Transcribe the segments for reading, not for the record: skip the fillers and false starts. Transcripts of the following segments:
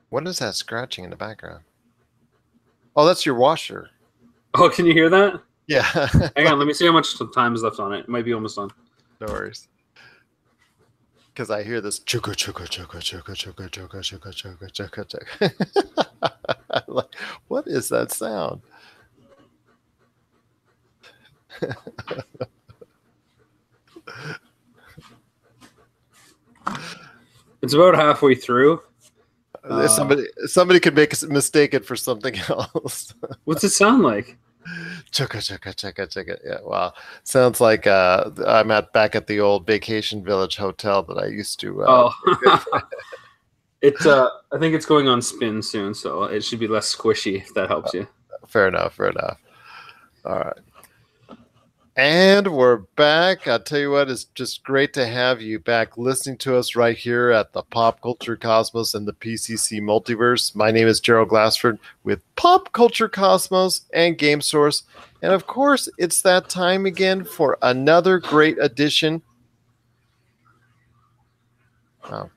What is that scratching in the background? Oh, that's your washer. Oh, can you hear that? Yeah. Hang on, let me see how much time is left on it. It might be almost done. No worries. Because I hear this chuka chuka chuka chuka chuka chuka chuka chuka chuka chuka. Like, what is that sound? It's about halfway through. Somebody could mistake it for something else. What's it sound like? Chugga chugga chugga chugga. Yeah, wow. Sounds like I'm back at the old Vacation Village hotel that I used to. I think it's going on spin soon, so it should be less squishy if that helps you. Fair enough. All right. And we're back. I'll tell you what, it's just great to have you back listening to us right here at the Pop Culture Cosmos and the PCC Multiverse. My name is Gerald Glassford with Pop Culture Cosmos and Game Source. And of course, it's that time again for another great edition. Oh,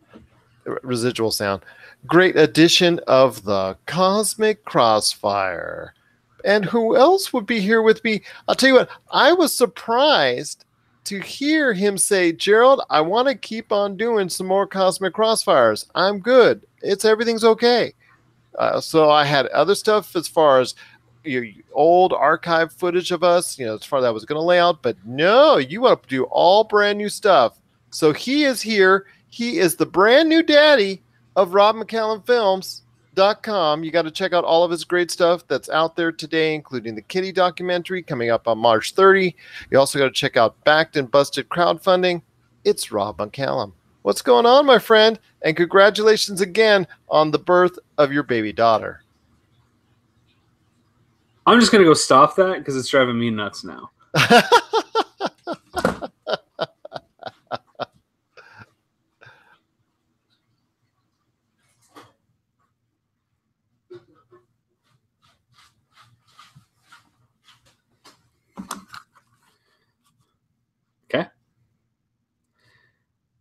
residual sound. Great edition of the Cosmic Crossfire. And who else would be here with me? I'll tell you what, I was surprised to hear him say, Gerald, I want to keep on doing some more Cosmic Crossfires. I'm good. Everything's okay. So I had other stuff as far as old archive footage of us, as far as I was going to lay out. But no, you want to do all brand new stuff. So he is here. He is the brand new daddy of Rob McCallum Films. .com. You got to check out all of his great stuff that's out there today, including the Kitty documentary coming up on March 30. You also got to check out Backed and Busted crowdfunding. It's Rob McCallum. What's going on, my friend? And congratulations again on the birth of your baby daughter. I'm just going to go stop that because it's driving me nuts now.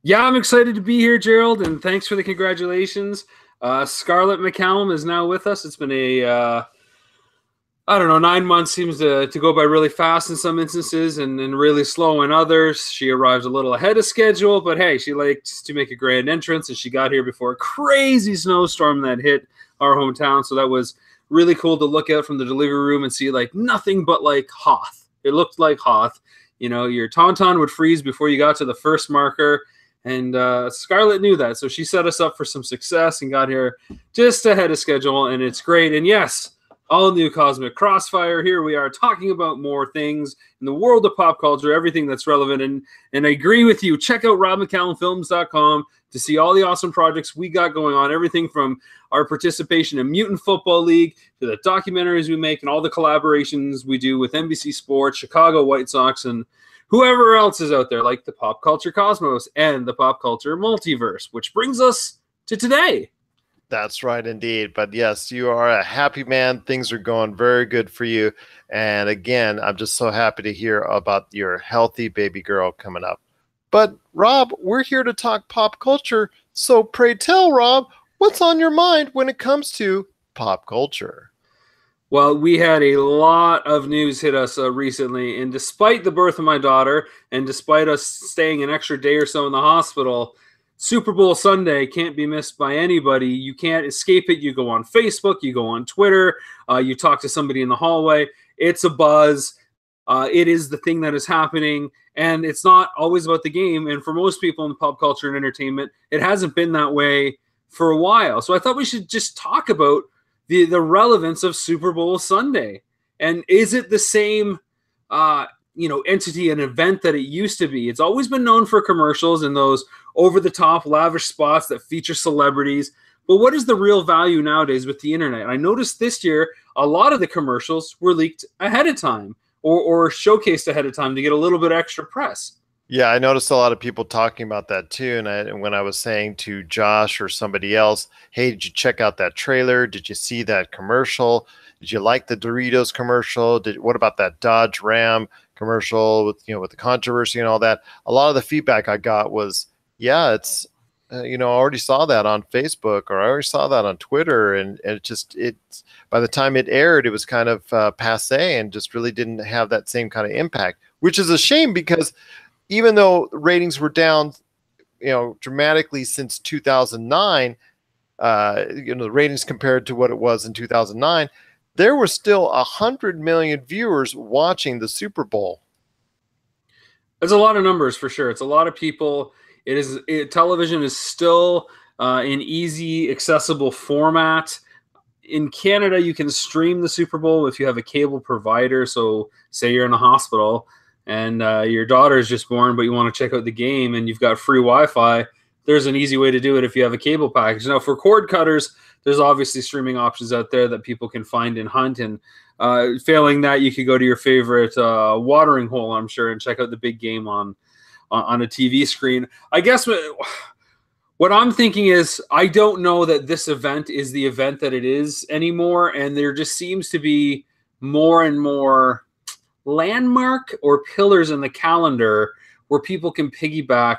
Yeah, I'm excited to be here, Gerald, and thanks for the congratulations. Scarlett McCallum is now with us. It's been 9 months seems to go by really fast in some instances and really slow in others. She arrived a little ahead of schedule, but hey, she likes to make a grand entrance, and she got here before a crazy snowstorm that hit our hometown. So that was really cool to look out from the delivery room and see nothing but Hoth. It looked like Hoth. Your tauntaun would freeze before you got to the first marker. And Scarlett knew that, so she set us up for some success and got here just ahead of schedule, and it's great. And yes, all new Cosmic Crossfire. Here we are talking about more things in the world of pop culture, everything that's relevant. And I agree with you. Check out robmccallumfilms.com to see all the awesome projects we got going on, everything from our participation in Mutant Football League to the documentaries we make and all the collaborations we do with NBC Sports, Chicago White Sox, and whoever else is out there, like the Pop Culture Cosmos and the Pop Culture Multiverse, which brings us to today. That's right, indeed. But yes, you are a happy man. Things are going very good for you. And again, I'm just so happy to hear about your healthy baby girl coming up. But Rob, we're here to talk pop culture. So pray tell, Rob, what's on your mind when it comes to pop culture? Well, we had a lot of news hit us recently, and despite the birth of my daughter, and despite us staying an extra day or so in the hospital, Super Bowl Sunday can't be missed by anybody. You can't escape it. You go on Facebook, you go on Twitter, you talk to somebody in the hallway. It's a buzz. It is the thing that is happening, and it's not always about the game. And for most people in pop culture and entertainment, it hasn't been that way for a while. So I thought we should just talk about the relevance of Super Bowl Sunday. And is it the same entity and event that it used to be? It's always been known for commercials and those over-the-top lavish spots that feature celebrities. But what is the real value nowadays with the internet? I noticed this year a lot of the commercials were leaked ahead of time or showcased ahead of time to get a little bit extra press. Yeah, I noticed a lot of people talking about that too. And when I was saying to Josh or somebody else, hey, did you check out that trailer? Did you see that commercial? Did you like the Doritos commercial? What about that Dodge Ram commercial with the controversy and all that? A lot of the feedback I got was, yeah, I already saw that on Facebook, or I already saw that on Twitter, and it's by the time it aired, it was kind of passe and just really didn't have that same kind of impact, which is a shame because even though ratings were down, dramatically since 2009, the ratings compared to what it was in 2009, there were still 100 million viewers watching the Super Bowl. It's a lot of numbers for sure. It's a lot of people. Television is still an easy, accessible format. In Canada, you can stream the Super Bowl if you have a cable provider. So say you're in a hospital and your daughter is just born, but you want to check out the game and you've got free Wi-Fi, there's an easy way to do it if you have a cable package. Now, for cord cutters, there's obviously streaming options out there that people can find and hunt. And failing that, you could go to your favorite watering hole, I'm sure, and check out the big game on a TV screen. I guess what I'm thinking is I don't know that this event is the event that it is anymore. And there just seems to be more and more landmark or pillars in the calendar where people can piggyback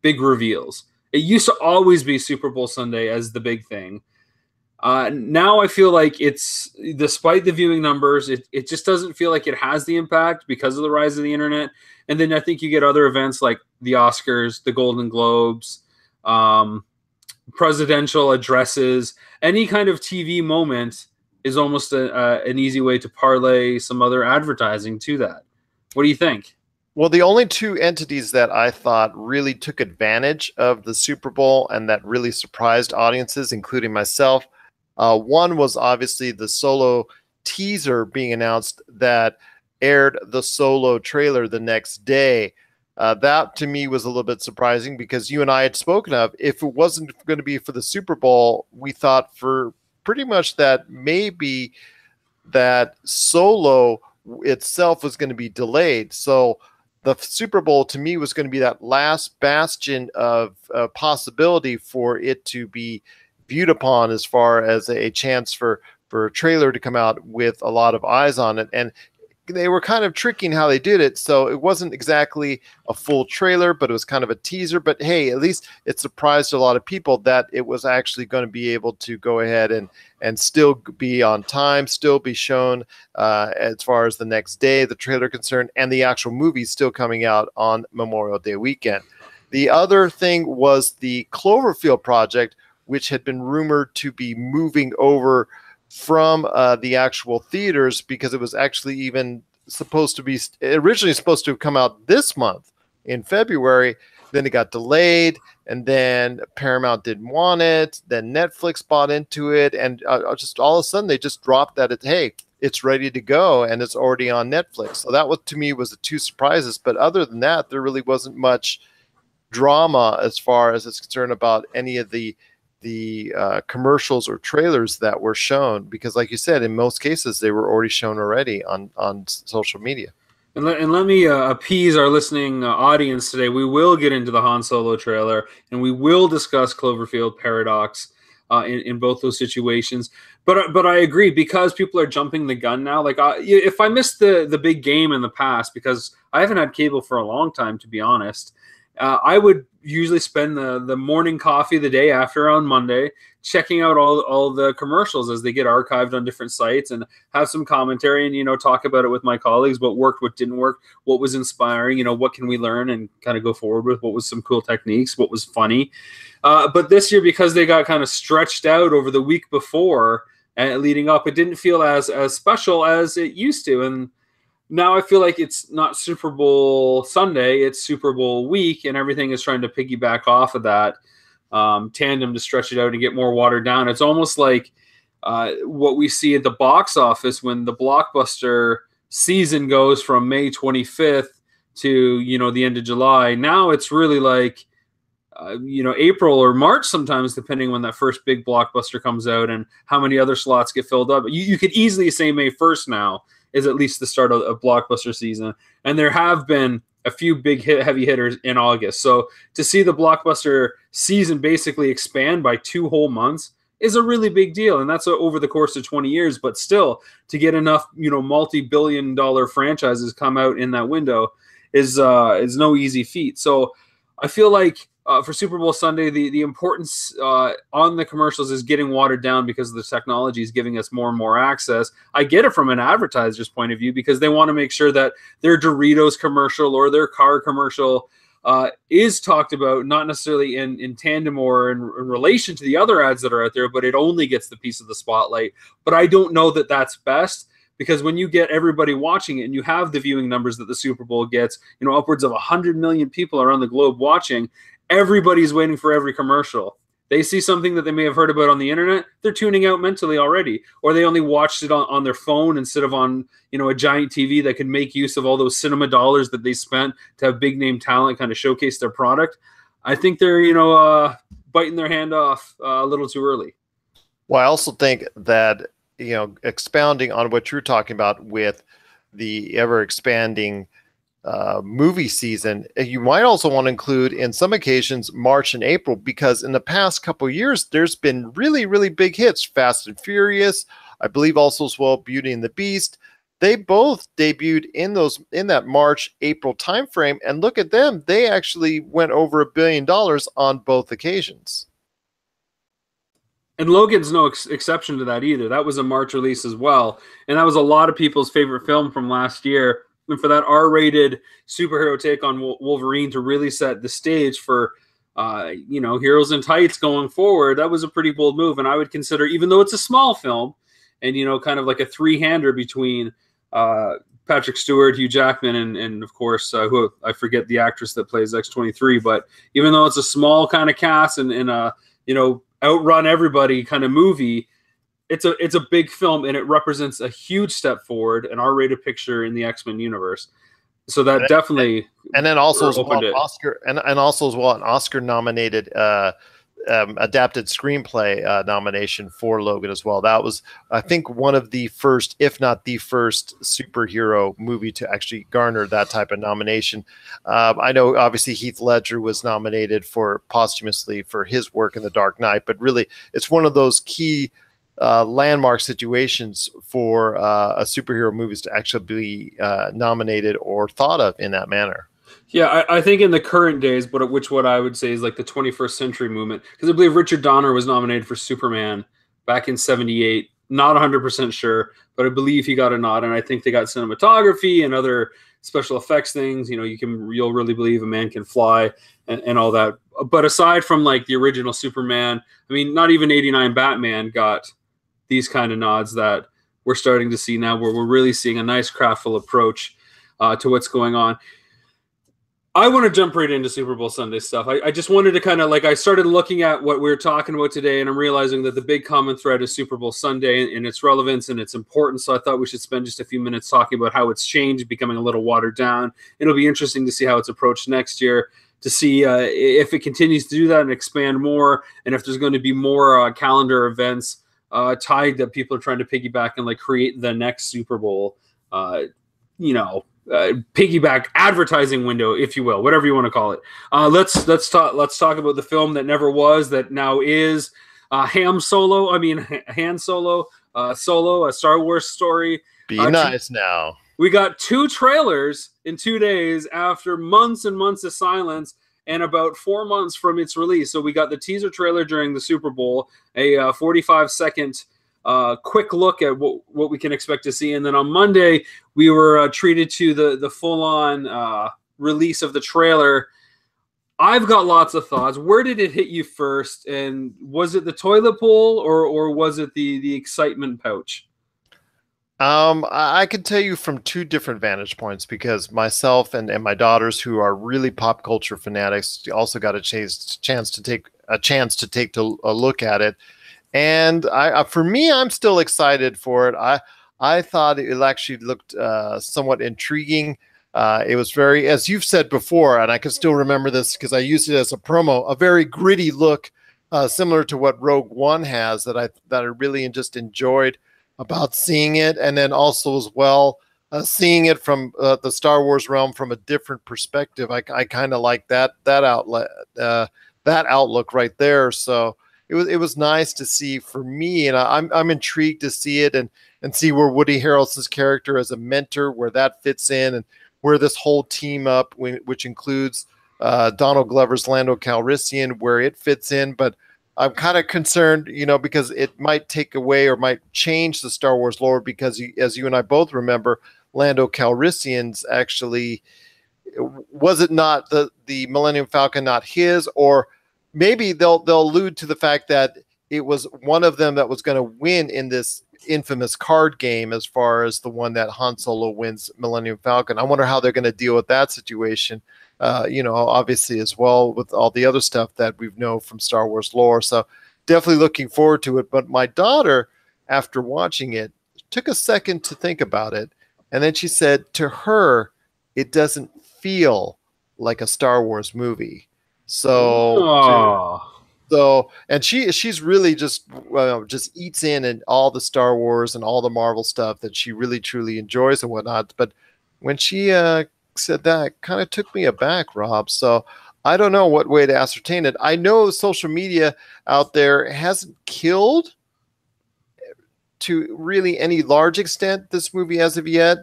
big reveals. It used to always be Super Bowl Sunday as the big thing. Now I feel like it's, despite the viewing numbers, it just doesn't feel like it has the impact because of the rise of the internet. And then I think you get other events like the Oscars, the Golden Globes, presidential addresses. Any kind of TV moment is almost an easy way to parlay some other advertising to that. What do you think? Well, the only two entities that I thought really took advantage of the Super Bowl and that really surprised audiences, including myself, one was obviously the Solo teaser being announced that aired the Solo trailer the next day. That to me was a little bit surprising because you and I had spoken of, if it wasn't going to be for the Super Bowl, we thought for pretty much that maybe that Solo itself was going to be delayed. So the Super Bowl to me was going to be that last bastion of possibility for it to be viewed upon as far as a chance for a trailer to come out with a lot of eyes on it. And they were kind of tricky in how they did it. So it wasn't exactly a full trailer, but it was kind of a teaser. But hey, at least it surprised a lot of people that it was actually going to be able to go ahead and still be on time, still be shown as far as the next day, the trailer concerned, and the actual movie still coming out on Memorial Day weekend. The other thing was the Cloverfield project, which had been rumored to be moving over from the actual theaters because it was actually even originally supposed to come out this month in February. Then it got delayed, and then Paramount didn't want it. Then Netflix bought into it, and just all of a sudden they just dropped that. Hey, it's ready to go, and it's already on Netflix. So that was, to me, was the two surprises. But other than that, there really wasn't much drama as far as it's concerned about any of the commercials or trailers that were shown, because like you said, in most cases they were already shown already on social media. And let me appease our listening audience today. We will get into the Han Solo trailer, and we will discuss Cloverfield Paradox in both those situations. But I agree, because people are jumping the gun now. Like if I missed the big game in the past, because I haven't had cable for a long time, to be honest, I would usually spend the morning coffee the day after on Monday checking out all the commercials as they get archived on different sites, and have some commentary and, talk about it with my colleagues, what worked, what didn't work, what was inspiring, what can we learn and kind of go forward with, what was some cool techniques, what was funny. But this year, because they got kind of stretched out over the week before and leading up, it didn't feel as special as it used to. And now I feel like it's not Super Bowl Sunday, it's Super Bowl week, and everything is trying to piggyback off of that tandem to stretch it out and get more watered down. It's almost like what we see at the box office when the blockbuster season goes from May 25th to, the end of July. Now it's really like, April or March sometimes, depending when that first big blockbuster comes out and how many other slots get filled up. You could easily say May 1st now is at least the start of blockbuster season. And there have been a few big heavy hitters in August. So to see the blockbuster season basically expand by 2 whole months is a really big deal. And that's over the course of 20 years. But still, to get enough, multi-billion-dollar franchises come out in that window is no easy feat. So I feel like for Super Bowl Sunday, the importance on the commercials is getting watered down because the technology is giving us more and more access. I get it from an advertiser's point of view because they want to make sure that their Doritos commercial or their car commercial is talked about, not necessarily in tandem or in relation to the other ads that are out there, but it only gets the piece of the spotlight. But I don't know that that's best. Because when you get everybody watching it and you have the viewing numbers that the Super Bowl gets, upwards of 100 million people around the globe watching, everybody's waiting for every commercial. They see something that they may have heard about on the internet, they're tuning out mentally already. Or they only watched it on their phone instead of on, a giant TV that could make use of all those cinema dollars that they spent to have big name talent kind of showcase their product. I think they're, biting their hand off a little too early. Well, I also think that, expounding on what you're talking about with the ever expanding movie season, you might also want to include in some occasions March and April, because in the past couple of years, there's been really, really big hits. Fast and Furious, I believe also as well, Beauty and the Beast. They both debuted in that March, April timeframe. And look at them. They actually went over $1 billion on both occasions. And Logan's no exception to that either. That was a March release as well. And that was a lot of people's favorite film from last year. And for that R-rated superhero take on Wolverine to really set the stage for, Heroes in Tights going forward, that was a pretty bold move. And I would consider, even though it's a small film and, kind of like a three-hander between Patrick Stewart, Hugh Jackman, and of course, who I forget the actress that plays X-23. But even though it's a small kind of cast and outrun everybody kind of movie, it's a big film, and it represents a huge step forward, an R-rated picture in the X-Men universe. So that definitely, and then also as well, Oscar and also as well an Oscar nominated adapted screenplay nomination for Logan as well. That was, I think, one of the first, if not the first, superhero movie to actually garner that type of nomination. I know obviously Heath Ledger was nominated posthumously for his work in The Dark Knight, but really it's one of those key landmark situations for a superhero movies to actually be nominated or thought of in that manner. Yeah, I think in the current days, what I would say is like the 21st century movement, because I believe Richard Donner was nominated for Superman back in '78. Not 100% sure, but I believe he got a nod, and I think they got cinematography and other special effects things. You'll really believe a man can fly and all that. But aside from like the original Superman, I mean, not even '89 Batman got these kind of nods that we're starting to see now, where we're really seeing a nice craftful approach to what's going on. I want to jump right into Super Bowl Sunday stuff. I just wanted to kind of I started looking at what we were talking about today, and I'm realizing that the big common thread is Super Bowl Sunday and its relevance and its importance. So I thought we should spend just a few minutes talking about how it's changed, becoming a little watered down. It'll be interesting to see how it's approached next year, to see if it continues to do that and expand more, and if there's going to be more calendar events tied that people are trying to piggyback and create the next Super Bowl, piggyback advertising window, if you will, whatever you want to call it. Let's talk about the film that never was, that now is Han Solo, a Star Wars story. Be nice now. We got 2 trailers in 2 days after months and months of silence, and about 4 months from its release. So we got the teaser trailer during the Super Bowl, a 45-second quick look at what we can expect to see. And then on Monday, we were treated to the full-on release of the trailer. I've got lots of thoughts. Where did it hit you first? And was it the toilet bowl or was it the excitement pouch? I can tell you from 2 different vantage points, because myself and my daughters, who are really pop culture fanatics, also got a chance to take a look at it. And for me, I'm still excited for it. I thought it actually looked somewhat intriguing. It was very, as you've said before, and I can still remember this because I used it as a promo, a very gritty look, similar to what Rogue One has, that I really just enjoyed about seeing it. And then also as well, seeing it from the Star Wars realm from a different perspective. I kind of like that outlook right there. So it was nice to see for me, and I'm intrigued to see it and see where Woody Harrelson's character as a mentor, where that fits in, and where this whole team up, which includes Donald Glover's Lando Calrissian, where it fits in, but I'm kind of concerned, because it might take away or might change the Star Wars lore because, as you and I both remember, Lando Calrissian's actually, was it not the Millennium Falcon not his, or maybe they'll allude to the fact that it was one of them that was going to win in this infamous card game, as far as the one that Han Solo wins Millennium Falcon. I wonder how they're going to deal with that situation. Obviously, as well, with all the other stuff that we know from Star Wars lore. So definitely looking forward to it. But my daughter, after watching it, took a second to think about it. And then she said, to her, it doesn't feel like a Star Wars movie. And she's really just eats in all the Star Wars and all the Marvel stuff that she really truly enjoys and whatnot. But when she said that, it kind of took me aback, Rob. So I don't know what way to ascertain it. I know social media out there hasn't killed to really any large extent this movie as of yet.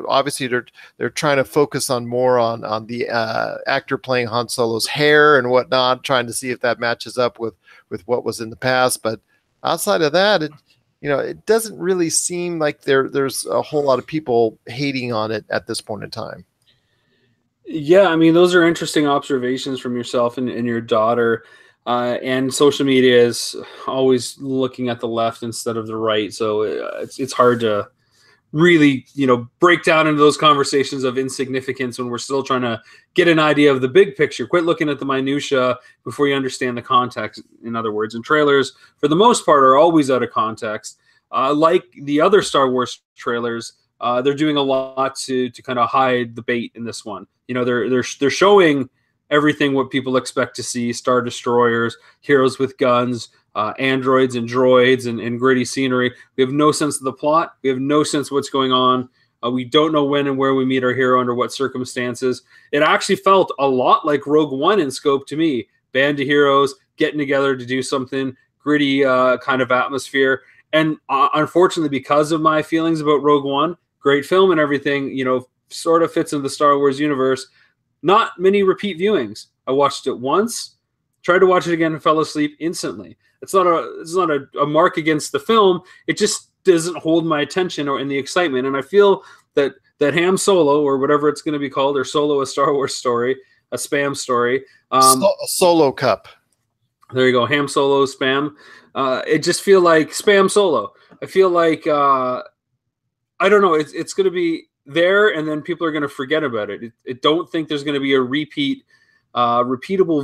Obviously they're trying to focus on more on the actor playing Han Solo's hair and whatnot, trying to see if that matches up with what was in the past. But outside of that, it doesn't really seem like there's a whole lot of people hating on it at this point in time. Yeah, I mean, those are interesting observations from yourself and your daughter. And social media is always looking at the left instead of the right. So it's hard to really, break down into those conversations of insignificance when we're still trying to get an idea of the big picture. Quit looking at the minutia before you understand the context, in other words. And trailers, for the most part, are always out of context. Like the other Star Wars trailers, they're doing a lot to kind of hide the bait in this one. They're showing everything what people expect to see: Star Destroyers, heroes with guns, androids and droids, and gritty scenery. We have no sense of the plot. We have no sense of what's going on. We don't know when and where we meet our hero, under what circumstances. It actually felt a lot like Rogue One in scope to me. Band of heroes getting together to do something, gritty kind of atmosphere. And unfortunately, because of my feelings about Rogue One, great film and everything, sort of fits in the Star Wars universe. Not many repeat viewings. I watched it once, tried to watch it again, and fell asleep instantly. It's not a mark against the film. It just doesn't hold my attention or in the excitement. And I feel that Ham Solo, or whatever it's going to be called, or Solo, a Star Wars story, a spam story, Solo Cup. There you go, Ham Solo spam. It just feel like spam Solo. I feel like I don't know. It's going to be there, and then people are going to forget about it. I don't think there's going to be a repeatable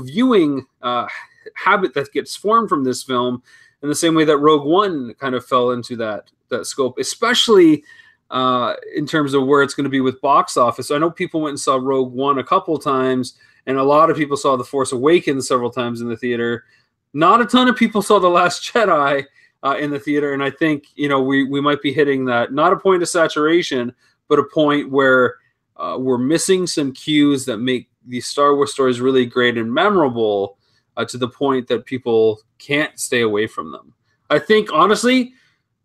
viewing habit that gets formed from this film, in the same way that Rogue One kind of fell into that scope, especially in terms of where it's going to be with box office. I know people went and saw Rogue One a couple times, and a lot of people saw The Force Awakens several times in the theater. Not a ton of people saw The Last Jedi in the theater, and I think we might be hitting that, not a point of saturation, but a point where we're missing some cues that make these Star Wars stories really great and memorable, to the point that people can't stay away from them. I think, honestly,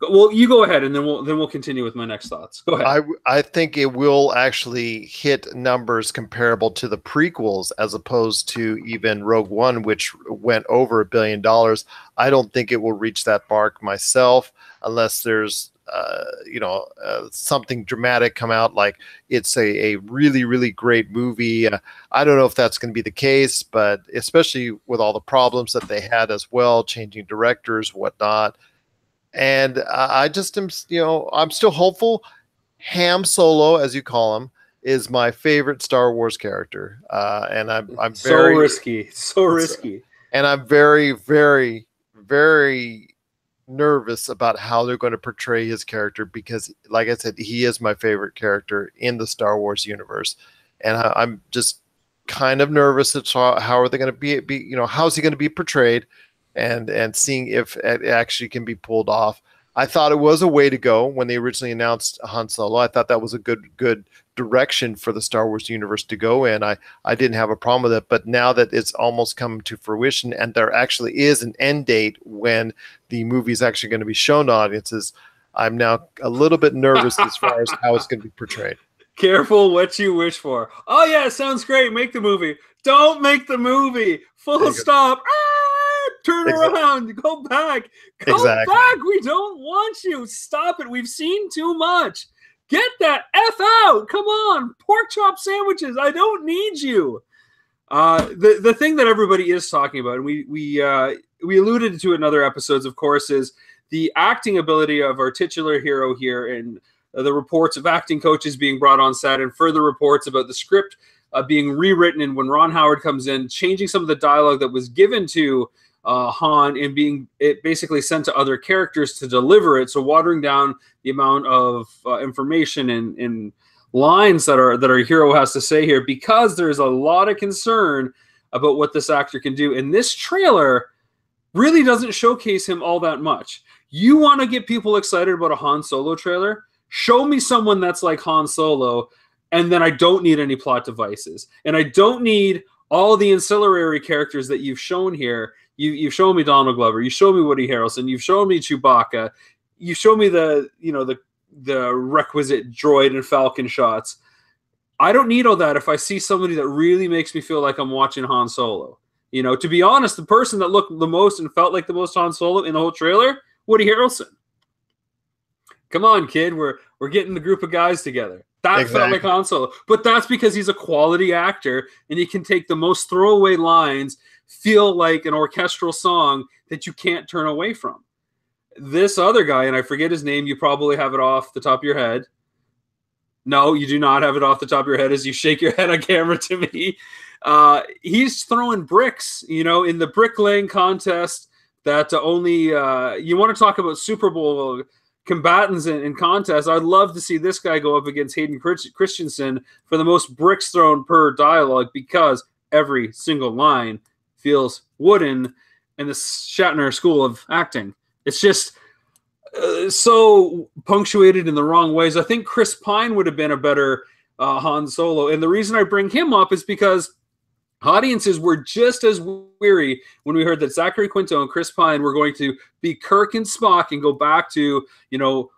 well, you go ahead, and then we'll continue with my next thoughts. Go ahead. I think it will actually hit numbers comparable to the prequels, as opposed to even Rogue One, which went over $1 billion. I don't think it will reach that mark myself, unless there's something dramatic come out, like it's a really, really great movie. I don't know if that's going to be the case, but especially with all the problems that they had as well, changing directors, whatnot. And I just am, I'm still hopeful. Ham Solo, as you call him, is my favorite Star Wars character. And I'm so risky. And I'm very, very, very nervous about how they're going to portray his character, because, like I said, he is my favorite character in the Star Wars universe, and I'm just kind of nervous at how are they going to be how's he going to be portrayed, and seeing if it actually can be pulled off. I thought it was a way to go when they originally announced Han Solo. I thought that was a good direction for the Star Wars universe to go in. I didn't have a problem with it, but now that it's almost come to fruition, and there actually is an end date when the movie is actually going to be shown to audiences, I'm now a little bit nervous as far as how it's going to be portrayed. Careful what you wish for. Oh yeah, sounds great. Make the movie. Don't make the movie. Full stop. Turn around. Go back. Go back. We don't want you. Stop it. We've seen too much. Get that F out. Come on. Pork chop sandwiches. I don't need you. The thing that everybody is talking about, and we alluded to it in other episodes, of course, is the acting ability of our titular hero here, and the reports of acting coaches being brought on set, and further reports about the script being rewritten, and when Ron Howard comes in, changing some of the dialogue that was given to Han and being it basically sent to other characters to deliver it, so watering down the amount of information and lines that our hero has to say here, because there's a lot of concern about what this actor can do. And this trailer really doesn't showcase him all that much. You want to get people excited about a Han Solo trailer? Show me someone that's like Han Solo, and then I don't need any plot devices. And I don't need all the ancillary characters that you've shown here. You've shown me Donald Glover. You showed me Woody Harrelson. You've shown me Chewbacca. You show me the requisite droid and Falcon shots. I don't need all that if I see somebody that really makes me feel like I'm watching Han Solo. To be honest, the person that looked the most and felt like the most Han Solo in the whole trailer, Woody Harrelson. Come on, kid. We're getting the group of guys together. That felt like Han Solo. But that's because he's a quality actor, and he can take the most throwaway lines, feel like an orchestral song that you can't turn away from. This other guy, and I forget his name, you probably have it off the top of your head. No, you do not have it off the top of your head as you shake your head on camera to me. He's throwing bricks, in the bricklaying contest that only you want to talk about Super Bowl combatants in contests. I'd love to see this guy go up against Hayden Christensen for the most bricks thrown per dialogue, because every single line feels wooden in the Shatner school of acting. It's just so punctuated in the wrong ways. I think Chris Pine would have been a better Han Solo. And the reason I bring him up is because audiences were just as weary when we heard that Zachary Quinto and Chris Pine were going to be Kirk and Spock and go back to,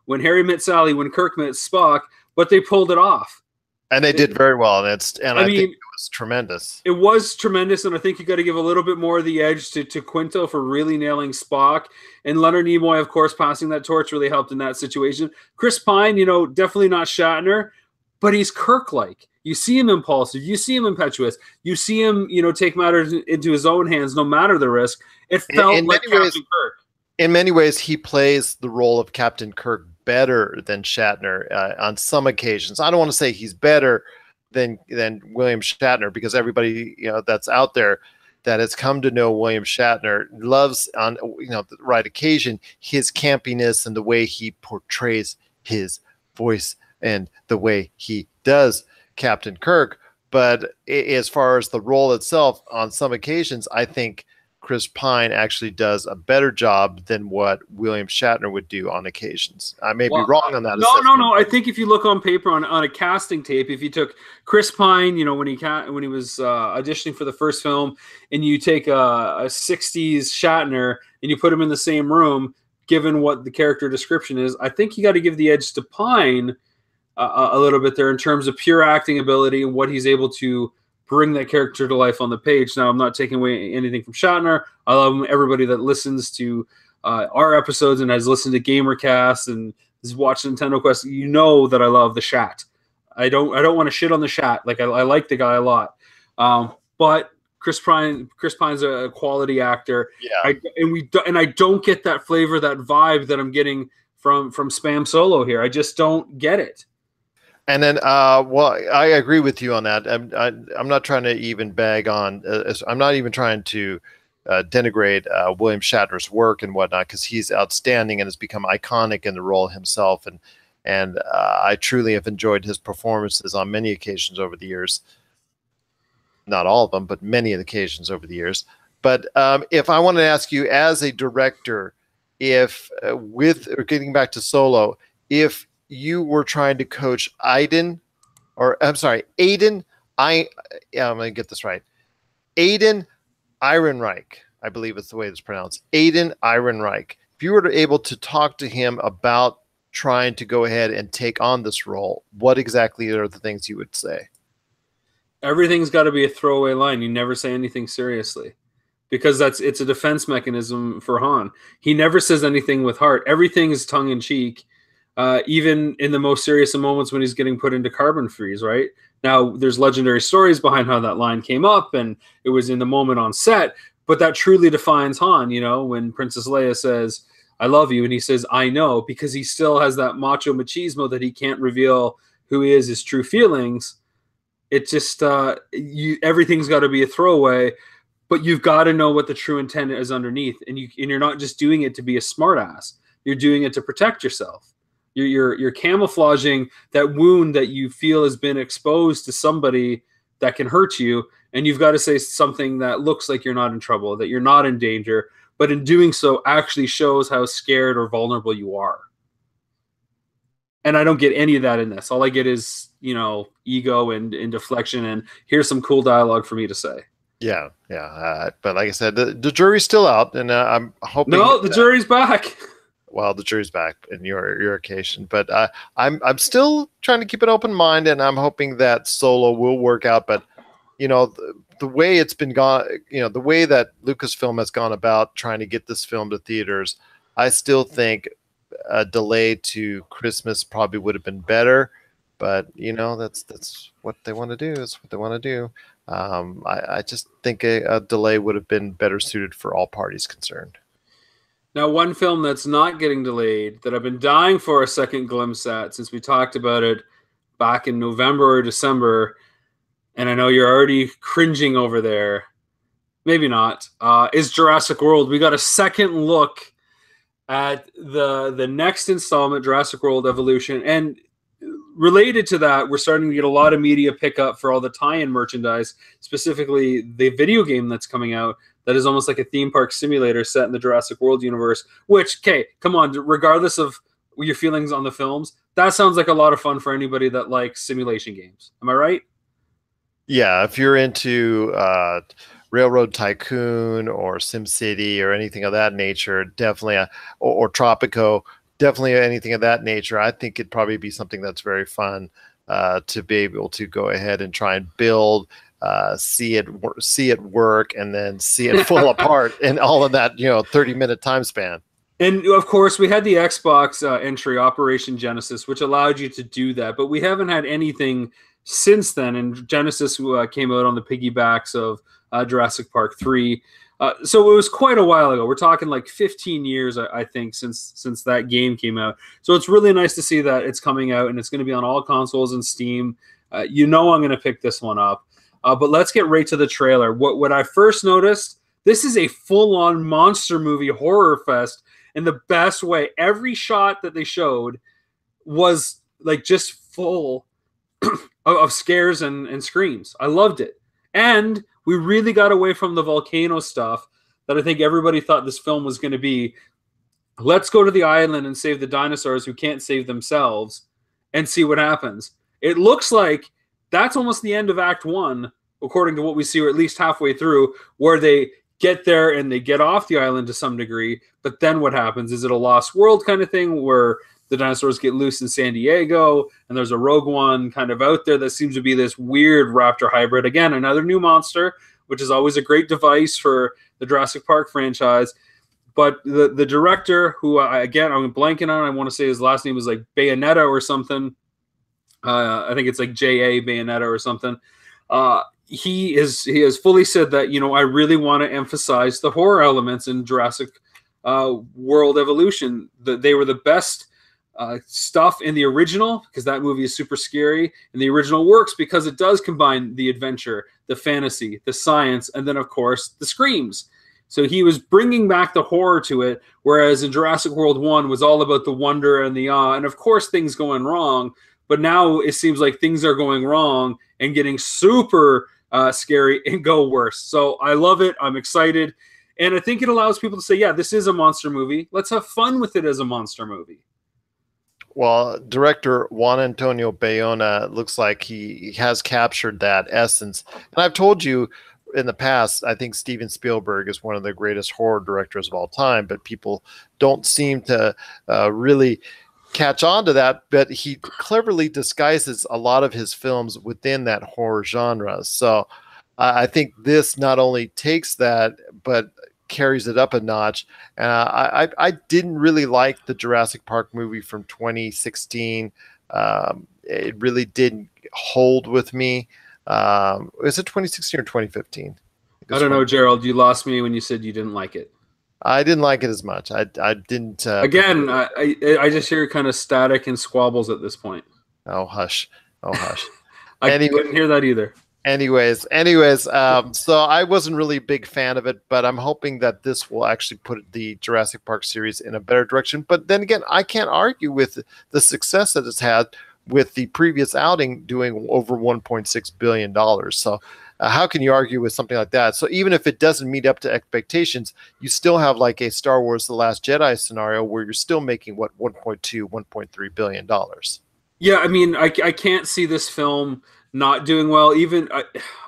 when Harry met Sally, when Kirk met Spock, but they pulled it off. And they did very well. And I think it was tremendous. It was tremendous. And I think you got to give a little bit more of the edge to Quinto for really nailing Spock. And Leonard Nimoy, of course, passing that torch really helped in that situation. Chris Pine, definitely not Shatner, but he's Kirk-like. You see him impulsive. You see him impetuous. You see him, take matters into his own hands, no matter the risk. It felt like Captain Kirk. In many ways, he plays the role of Captain Kirk better than Shatner on some occasions. I don't want to say he's better than William Shatner, because everybody that's out there that has come to know William Shatner loves, on the right occasion, his campiness and the way he portrays his voice and the way he does Captain Kirk. But as far as the role itself, on some occasions, I think Chris Pine actually does a better job than what William Shatner would do on occasions. I may be wrong on that. No. I think if you look on paper on a casting tape, if you took Chris Pine, when he was auditioning for the first film, and you take a 60s Shatner and you put him in the same room, given what the character description is, I think you got to give the edge to Pine a little bit there in terms of pure acting ability and what he's able to bring that character to life on the page. Now, I'm not taking away anything from Shatner. I love him. Everybody that listens to our episodes and has listened to Gamercast and has watched Nintendo Quest, that I love the Shat. I don't want to shit on the Shat. Like, I like the guy a lot. But Chris Pine's a quality actor. Yeah. I don't get that flavor, that vibe that I'm getting from Spam Solo here. I just don't get it. And then, I agree with you on that. I'm not trying to even bag on. I'm not even trying to denigrate William Shatner's work and whatnot, because he's outstanding and has become iconic in the role himself. And I truly have enjoyed his performances on many occasions over the years. Not all of them, but many of the occasions over the years. But if I want to ask you, as a director, getting back to Solo, if you were trying to coach Aiden, I'm going to get this right. Aiden Ehrenreich, I believe it's the way it's pronounced. Aiden Ehrenreich. If you were able to talk to him about trying to go ahead and take on this role, what exactly are the things you would say? everything's got to be a throwaway line. You never say anything seriously, because it's a defense mechanism for Han. He never says anything with heart. Everything is tongue in cheek, even in the most serious of moments when he's getting put into carbon freeze. Right now, there's legendary stories behind how that line came up, and it was in the moment on set. But that truly defines Han. You know, when Princess Leia says, "I love you," and he says, "I know," because he still has that macho machismo that he can't reveal who he is, his true feelings. It just everything's got to be a throwaway, but you've got to know what the true intent is underneath, and you're not just doing it to be a smartass. You're doing it to protect yourself. You're camouflaging that wound that you feel has been exposed to somebody that can hurt you, and you've got to say something that looks like you're not in trouble, that you're not in danger, but in doing so actually shows how scared or vulnerable you are. And I don't get any of that in this. All I get is, you know, ego and deflection, and here's some cool dialogue for me to say. Yeah. But like I said, the jury's still out, and I'm hoping. No, the jury's back. Well, the jury's back in your occasion, but I'm still trying to keep an open mind, and I'm hoping that Solo will work out. But you know, the way it's been gone, you know, the way that Lucasfilm has gone about trying to get this film to theaters, I still think a delay to Christmas probably would have been better. But you know, that's what they want to do. It's what they want to do. I just think a delay would have been better suited for all parties concerned. Now, one film that's not getting delayed that I've been dying for a second glimpse at since we talked about it back in November or December, and I know you're already cringing over there, maybe not, is Jurassic World. We got a second look at the next installment, Jurassic World Evolution, and related to that, we're starting to get a lot of media pickup for all the tie-in merchandise, specifically the video game that's coming out that is almost like a theme park simulator set in the Jurassic World universe, which, okay, come on, regardless of your feelings on the films, that sounds like a lot of fun for anybody that likes simulation games. Am I right? Yeah, if you're into Railroad Tycoon or SimCity or anything of that nature, definitely, or Tropico, definitely anything of that nature, I think it'd probably be something that's very fun to be able to go ahead and try and build, see it work, and then see it fall apart in all of that, 30-minute time span. And of course, we had the Xbox entry, Operation Genesis, which allowed you to do that, but we haven't had anything since then. And Genesis came out on the piggybacks of Jurassic Park 3. So it was quite a while ago. We're talking like 15 years, I think, since that game came out. So it's really nice to see that it's coming out, and it's going to be on all consoles and Steam. I'm going to pick this one up. But let's get right to the trailer. What I first noticed, this is a full-on monster movie horror fest in the best way. Every shot that they showed was like just full of scares and screams. I loved it. And we really got away from the volcano stuff that I think everybody thought this film was going to be. Let's go to the island and save the dinosaurs who can't save themselves and see what happens. It looks like that's almost the end of Act 1, according to what we see, or at least halfway through, where they get there and they get off the island to some degree. But then what happens? Is it a Lost World kind of thing where the dinosaurs get loose in San Diego and there's a Rogue One kind of out there that seems to be this weird raptor hybrid? Again, another new monster, which is always a great device for the Jurassic Park franchise. But the director, who, I'm blanking on, I want to say his last name is like Bayonetta or something. I think it's like J.A. Bayonetta or something. He has fully said that, I really want to emphasize the horror elements in Jurassic World Evolution. That they were the best stuff in the original, because that movie is super scary, and the original works because it does combine the adventure, the fantasy, the science, and then of course the screams. So he was bringing back the horror to it, whereas in Jurassic World 1 was all about the wonder and the awe, and of course things going wrong. But now it seems like things are going wrong and getting super scary and go worse. So I love it. I'm excited. And I think it allows people to say, yeah, this is a monster movie. Let's have fun with it as a monster movie. Well, director Juan Antonio Bayona looks like he has captured that essence. And I've told you in the past, I think Steven Spielberg is one of the greatest horror directors of all time, but people don't seem to really catch on to that, but he cleverly disguises a lot of his films within that horror genre. So I think this not only takes that, but carries it up a notch. I didn't really like the Jurassic Park movie from 2016. It really didn't hold with me. Is it 2016 or 2015? I don't know, Gerald. You lost me when you said you didn't like it. I didn't like it as much. I didn't. Again, I just hear kind of static and squabbles at this point. Oh hush! Oh hush! I couldn't hear that either. Anyways, so I wasn't really a big fan of it, but I'm hoping that this will actually put the Jurassic Park series in a better direction. But then again, I can't argue with the success that it's had with the previous outing doing over $1.6 billion. So how can you argue with something like that? So even if it doesn't meet up to expectations, you still have like a Star Wars The Last Jedi scenario where you're still making, what, $1.3 billion. Yeah, I mean, I can't see this film not doing well. Even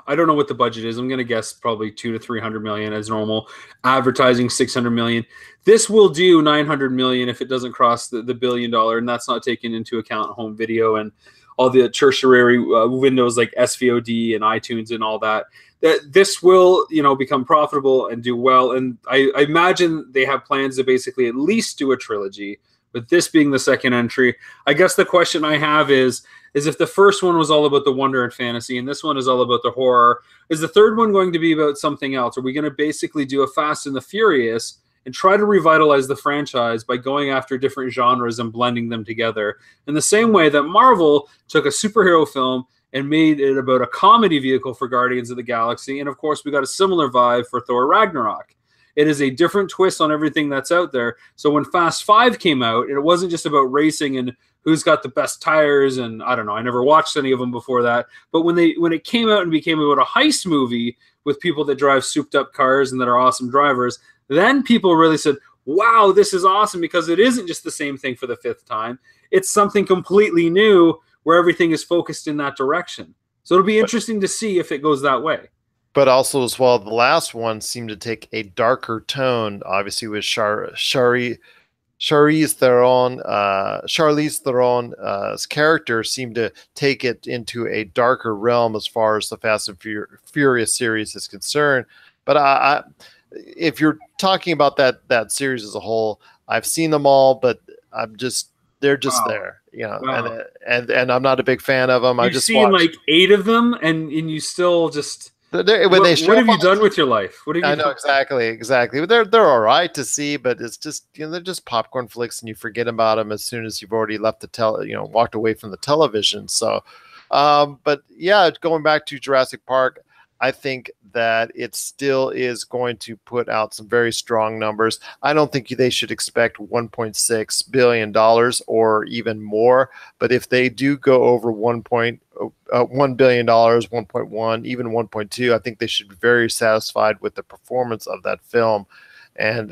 I don't know what the budget is. I'm going to guess probably 200 to 300 million as normal. Advertising 600 million. This will do 900 million if it doesn't cross the $1 billion, and that's not taking into account home video and all the tertiary windows like SVOD and iTunes and all that. That this will, become profitable and do well. And I imagine they have plans to basically at least do a trilogy, with this being the second entry. I guess the question I have is if the first one was all about the wonder and fantasy and this one is all about the horror, is the third one going to be about something else? Are we going to basically do a Fast and the Furious and try to revitalize the franchise by going after different genres and blending them together in the same way that Marvel took a superhero film and made it about a comedy vehicle for Guardians of the Galaxy? And of course, we got a similar vibe for Thor Ragnarok. It is a different twist on everything that's out there. So when Fast 5 came out, it wasn't just about racing and who's got the best tires, and I don't know, I never watched any of them before that. But when it came out and became about a heist movie with people that drive souped up cars and that are awesome drivers, then people really said, wow, this is awesome, because it isn't just the same thing for the fifth time. It's something completely new where everything is focused in that direction. So it'll be interesting to see if it goes that way. But also as well, the last one seemed to take a darker tone, obviously with Charlize Theron's character seemed to take it into a darker realm as far as the Fast and Furious series is concerned. But if you're talking about that series as a whole, I've seen them all, but they're just there, Wow. and I'm not a big fan of them. You've seen like 8 of them, and you still just. What have you done with your life? What have you I know exactly. But they're all right to see, but it's just they're just popcorn flicks, and you forget about them as soon as you've already left walked away from the television. So, but yeah, going back to Jurassic Park, I think that it still is going to put out some very strong numbers. I don't think they should expect $1.6 billion or even more. But if they do go over $1 billion, 1.1, even 1.2, I think they should be very satisfied with the performance of that film. And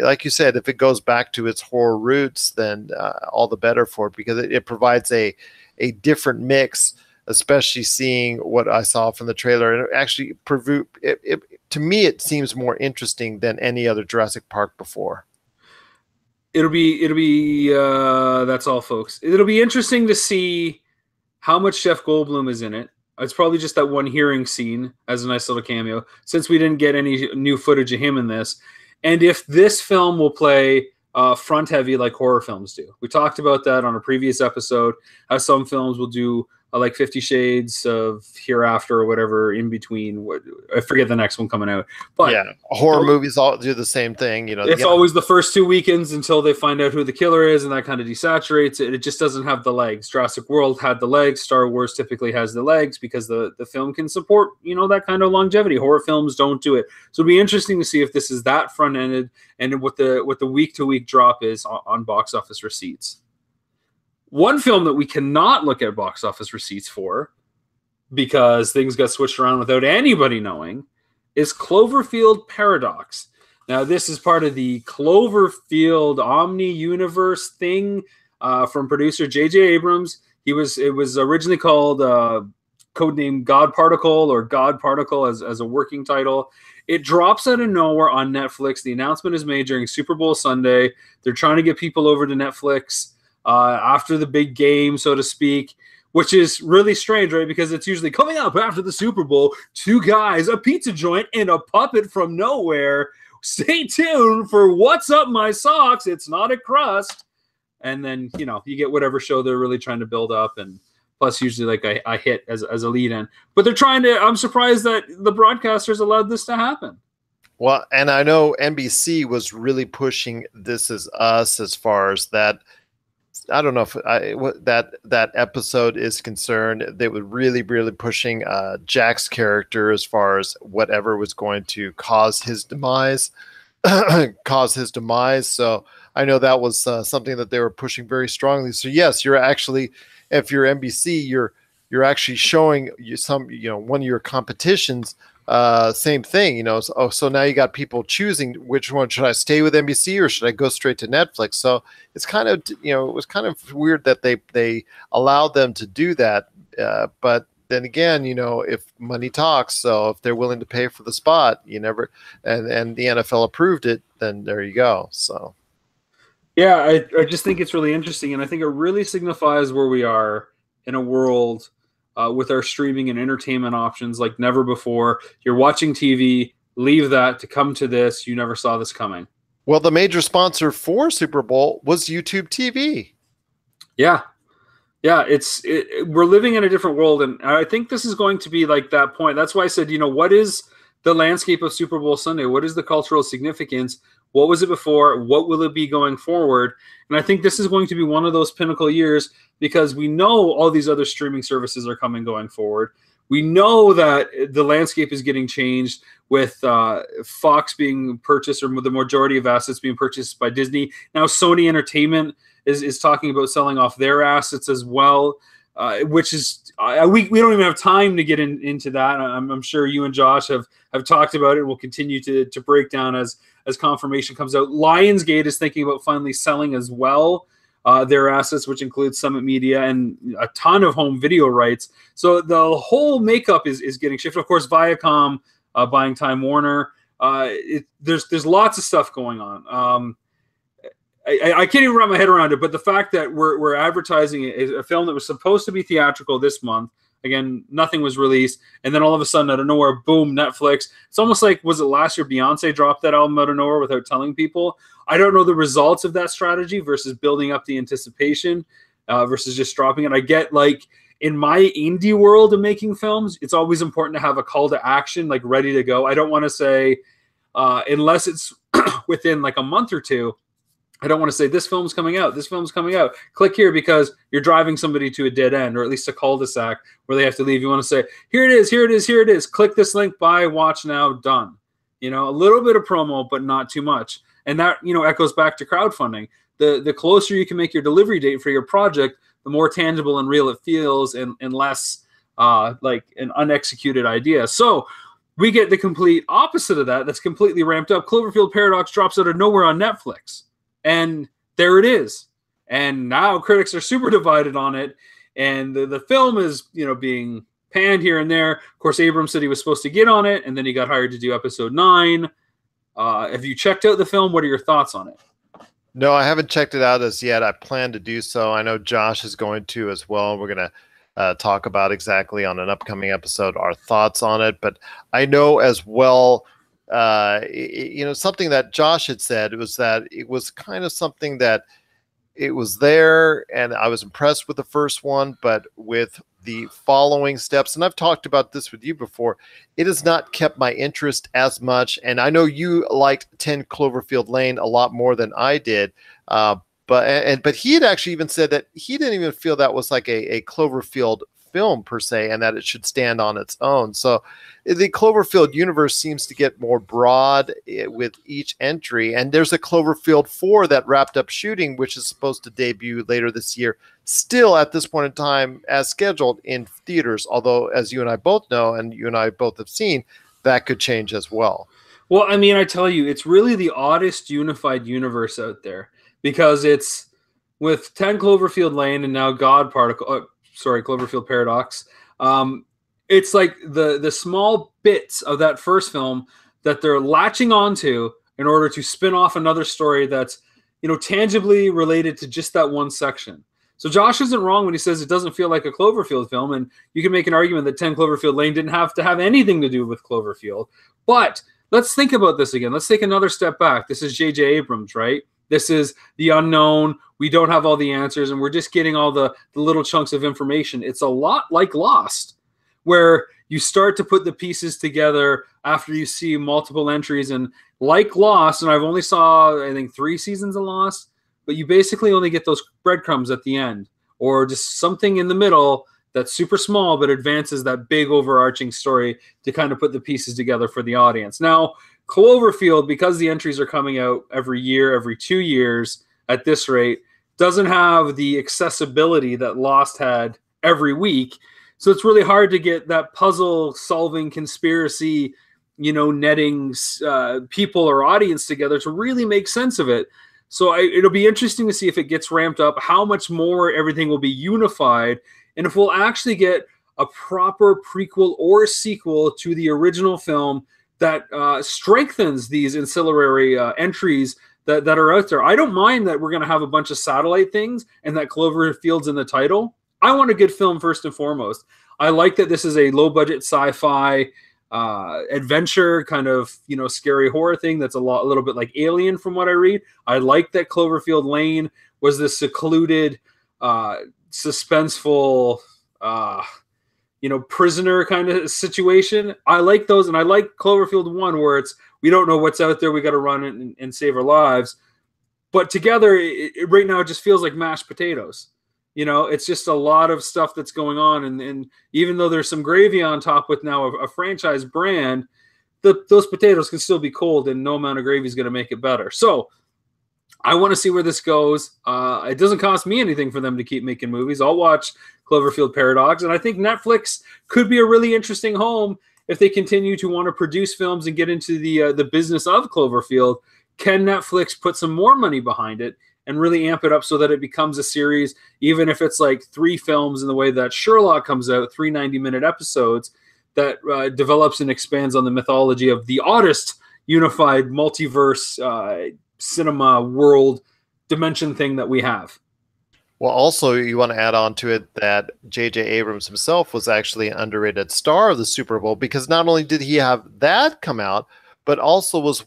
like you said, if it goes back to its horror roots, then all the better for it, because it provides a different mix, especially seeing what I saw from the trailer. And it actually to me, it seems more interesting than any other Jurassic Park before. It'll be that's all, folks. It'll be interesting to see how much Jeff Goldblum is in it. It's probably just that one hearing scene as a nice little cameo, since we didn't get any new footage of him in this. And if this film will play front heavy like horror films do. We talked about that on a previous episode, how some films will do like 50 Shades of Hereafter or whatever in between. I forget the next one coming out. But yeah, horror movies all do the same thing. It's always the first 2 weekends until they find out who the killer is, and that kind of desaturates it. It just doesn't have the legs. Jurassic World had the legs. Star Wars typically has the legs because the film can support, that kind of longevity. Horror films don't do it. So it'll be interesting to see if this is that front-ended and what the week-to-week drop is on box office receipts. One film that we cannot look at box office receipts for, because things got switched around without anybody knowing, is Cloverfield Paradox. Now, this is part of the Cloverfield Omni-Universe thing from producer J.J. Abrams. It was originally called codename God Particle, or God Particle as a working title. It drops out of nowhere on Netflix. The announcement is made during Super Bowl Sunday. They're trying to get people over to Netflix. after the big game, so to speak, which is really strange, right? Because it's usually coming up after the Super Bowl, two guys, a pizza joint, and a puppet from nowhere. Stay tuned for What's Up My Socks. It's not a crust. And then, you know, you get whatever show they're really trying to build up, and plus usually like a hit as a lead-in. But they're trying to – I'm surprised that the broadcasters allowed this to happen. Well, and I know NBC was really pushing This Is Us as far as that. I don't know if that episode is concerned. They were really, really pushing Jack's character as far as whatever was going to cause his demise. So I know that was something that they were pushing very strongly. So yes, you're actually, if you're NBC, you're actually showing one of your competitions. Same thing, you know. So now you got people choosing which one should I stay with NBC or should I go straight to Netflix. So it's kind of, you know, it was kind of weird that they allowed them to do that. But then again, you know, if money talks, so if they're willing to pay for the spot, and the NFL approved it, then there you go. So yeah, I just think it's really interesting, and I think it really signifies where we are in a world. With our streaming and entertainment options like never before. You're watching TV, leave that to come to this. You never saw this coming. Well, the major sponsor for Super Bowl was YouTube TV. Yeah. We're living in a different world, and I think this is going to be like that point. That's why I said, you know, what is the landscape of Super Bowl Sunday? What is the cultural significance? What was it before? What will it be going forward? And I think this is going to be one of those pinnacle years because we know all these other streaming services are coming going forward. We know that the landscape is getting changed with Fox being purchased, or the majority of assets being purchased by Disney. Now Sony Entertainment is talking about selling off their assets as well, which is we don't even have time to get into that. I'm sure you and Josh have talked about it. We'll continue to break down as confirmation comes out. Lionsgate is thinking about finally selling as well their assets, which includes Summit Media and a ton of home video rights. So the whole makeup is getting shifted. Of course, Viacom buying Time Warner. There's lots of stuff going on. I can't even wrap my head around it, but the fact that we're advertising a film that was supposed to be theatrical this month, again, nothing was released, and then all of a sudden, out of nowhere, boom, Netflix. It's almost like, was it last year Beyonce dropped that album out of nowhere without telling people? I don't know the results of that strategy versus building up the anticipation versus just dropping it. I get, like, in my indie world of making films, it's always important to have a call to action, like, ready to go. I don't want to say, unless it's within, like, a month or two, I don't want to say this film's coming out. Click here, because you're driving somebody to a dead end, or at least a cul-de-sac where they have to leave. You want to say, here it is. Click this link, buy, watch now, done. You know, a little bit of promo, but not too much. And that, you know, echoes back to crowdfunding. The closer you can make your delivery date for your project, the more tangible and real it feels, and less like an unexecuted idea. So we get the complete opposite of that. That's completely ramped up. Cloverfield Paradox drops out of nowhere on Netflix. And there it is. And now critics are super divided on it. And the film is, you know, being panned here and there. Of course, Abrams said he was supposed to get on it, and then he got hired to do episode 9. Have you checked out the film? What are your thoughts on it? No, I haven't checked it out as yet. I plan to do so. I know Josh is going to as well. We're going to talk about exactly on an upcoming episode our thoughts on it. But I know as well, you know, something that Josh had said was that it was kind of something that it was there, and I was impressed with the first one, but with the following steps, and I've talked about this with you before, it has not kept my interest as much. And I know you liked 10 Cloverfield Lane a lot more than I did, but he had actually even said that he didn't even feel that was like a Cloverfield film per se, and that it should stand on its own. So the Cloverfield universe seems to get more broad with each entry, and there's a Cloverfield 4 that wrapped up shooting, which is supposed to debut later this year, still at this point in time as scheduled in theaters, although as you and I both know, and you and I both have seen, that could change as well. Well, I mean, I tell you, it's really the oddest unified universe out there, because it's with 10 Cloverfield Lane and now Cloverfield Paradox. It's like the small bits of that first film that they're latching onto in order to spin off another story that's, tangibly related to just that one section. So Josh isn't wrong when he says it doesn't feel like a Cloverfield film, and you can make an argument that 10 Cloverfield Lane didn't have to have anything to do with Cloverfield. But let's think about this again. Let's take another step back. This is J.J. Abrams, right? This is the unknown. We don't have all the answers, and we're just getting all the little chunks of information. It's a lot like Lost, where you start to put the pieces together after you see multiple entries. And like Lost, and I've only saw, I think, 3 seasons of Lost, but you basically only get those breadcrumbs at the end, or just something in the middle that's super small but advances that big overarching story to kind of put the pieces together for the audience. Now, Cloverfield, because the entries are coming out every year, every 2 years at this rate, doesn't have the accessibility that Lost had every week. So it's really hard to get that puzzle-solving conspiracy, netting people or audience together to really make sense of it. So it'll be interesting to see if it gets ramped up, how much more everything will be unified, and if we'll actually get a proper prequel or sequel to the original film that strengthens these ancillary entries that are out there. I don't mind that we're going to have a bunch of satellite things and that Cloverfield's in the title. I want a good film first and foremost. I like that this is a low-budget sci-fi adventure kind of, scary horror thing that's a little bit like Alien from what I read. I like that Cloverfield Lane was this secluded, suspenseful, prisoner kind of situation. I like those, and I like Cloverfield 1 where we don't know what's out there, we got to run it and save our lives. But together, right now, it just feels like mashed potatoes. It's just a lot of stuff that's going on. And even though there's some gravy on top with now a franchise brand, those potatoes can still be cold, and no amount of gravy is going to make it better. So I want to see where this goes. It doesn't cost me anything for them to keep making movies. I'll watch Cloverfield Paradox. And I think Netflix could be a really interesting home if they continue to want to produce films and get into the business of Cloverfield. Can Netflix put some more money behind it and really amp it up so that it becomes a series, even if it's like 3 films in the way that Sherlock comes out, 3 90-minute episodes, that develops and expands on the mythology of the oddest unified multiverse cinema world dimension thing that we have. Well, also, you want to add on to it that J.J. Abrams himself was actually an underrated star of the Super Bowl, because not only did he have that come out, but also was,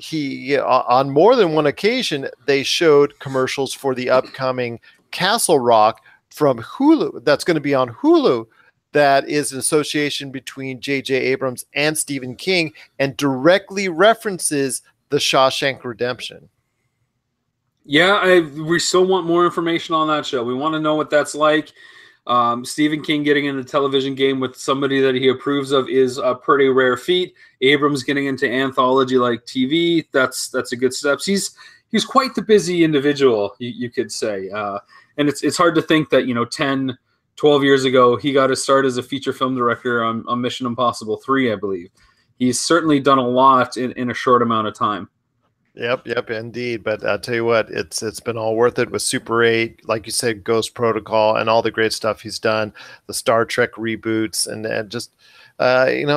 he on more than one occasion, they showed commercials for the upcoming Castle Rock from Hulu. That's going to be on Hulu. That is an association between J.J. Abrams and Stephen King, and directly references The Shawshank Redemption. Yeah, we still want more information on that show. We want to know what that's like. Stephen King getting in a television game with somebody that he approves of is a pretty rare feat. Abrams getting into anthology-like TV, that's a good step. He's quite the busy individual, you could say. And it's hard to think that, 10, 12 years ago, he got his start as a feature film director on Mission Impossible 3, I believe. He's certainly done a lot in a short amount of time. Yep, indeed. But I'll tell you what, it's been all worth it with Super 8, like you said, Ghost Protocol, and all the great stuff he's done, the Star Trek reboots, and just,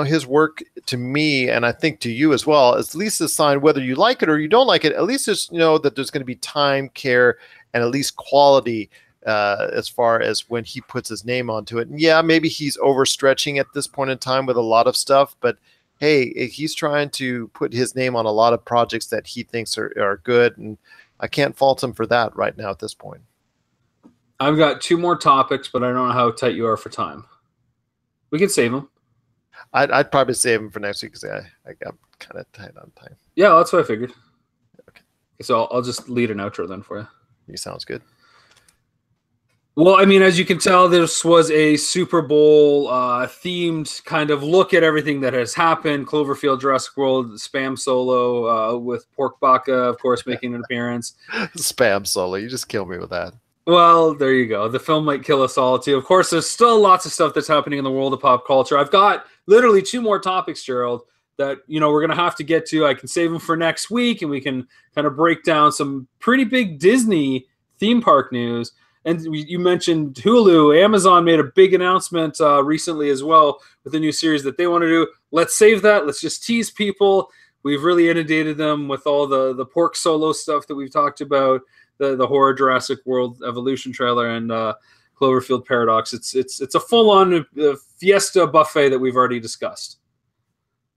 his work to me, and I think to you as well, is at least a sign, whether you like it or you don't like it, at least just know that there's going to be time, care, and at least quality as far as when he puts his name onto it. And yeah, maybe he's overstretching at this point in time with a lot of stuff, but hey, he's trying to put his name on a lot of projects that he thinks are good, and I can't fault him for that right now at this point. I've got 2 more topics, but I don't know how tight you are for time. We can save them. I'd probably save them for next week because I got kind of tight on time. Yeah, that's what I figured. Okay. So I'll just lead an outro then for you. Sounds good. Well, I mean, as you can tell, this was a Super Bowl themed kind of look at everything that has happened. Cloverfield, Jurassic World, Spam Solo with Pork Baka, of course, making an appearance. Spam Solo. You just killed me with that. Well, there you go. The film might kill us all, too. Of course, there's still lots of stuff that's happening in the world of pop culture. I've got literally 2 more topics, Gerald, that, we're going to have to get to. I can save them for next week, and we can kind of break down some pretty big Disney theme park news. And you mentioned Hulu. Amazon made a big announcement recently as well with a new series that they want to do. Let's save that. Let's just tease people. we've really inundated them with all the pork solo stuff that we've talked about, the horror Jurassic World evolution trailer, and Cloverfield Paradox. It's a full-on fiesta buffet that we've already discussed.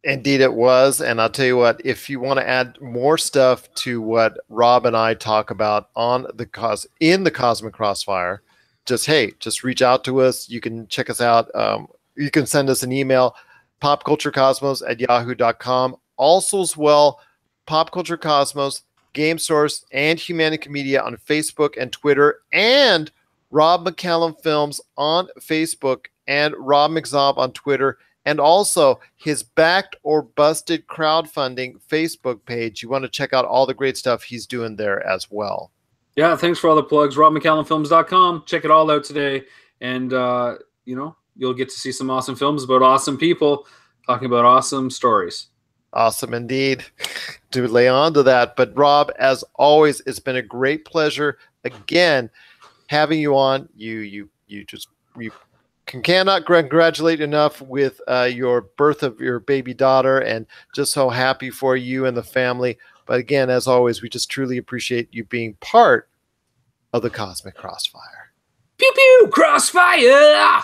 Indeed it was. And I'll tell you what, if you want to add more stuff to what Rob and I talk about on in the Cosmic Crossfire, just reach out to us. You can check us out. You can send us an email, popculturecosmos@yahoo.com. Also as well, Pop Culture Cosmos, Game Source, and Humanica Media on Facebook and Twitter, and Rob McCallum Films on Facebook, and Rob McZob on Twitter, and also his Backed or Busted crowdfunding Facebook page. You want to check out all the great stuff he's doing there as well. Yeah, thanks for all the plugs. RobMcCallumFilms.com. Check it all out today. And, you'll get to see some awesome films about awesome people talking about awesome stories. Awesome indeed. To lay on to that. But Rob, as always, it's been a great pleasure again having you on. You cannot congratulate enough with your birth of your baby daughter, and just so happy for you and the family. But again, as always, we just truly appreciate you being part of the Cosmic Crossfire. Pew pew, Crossfire!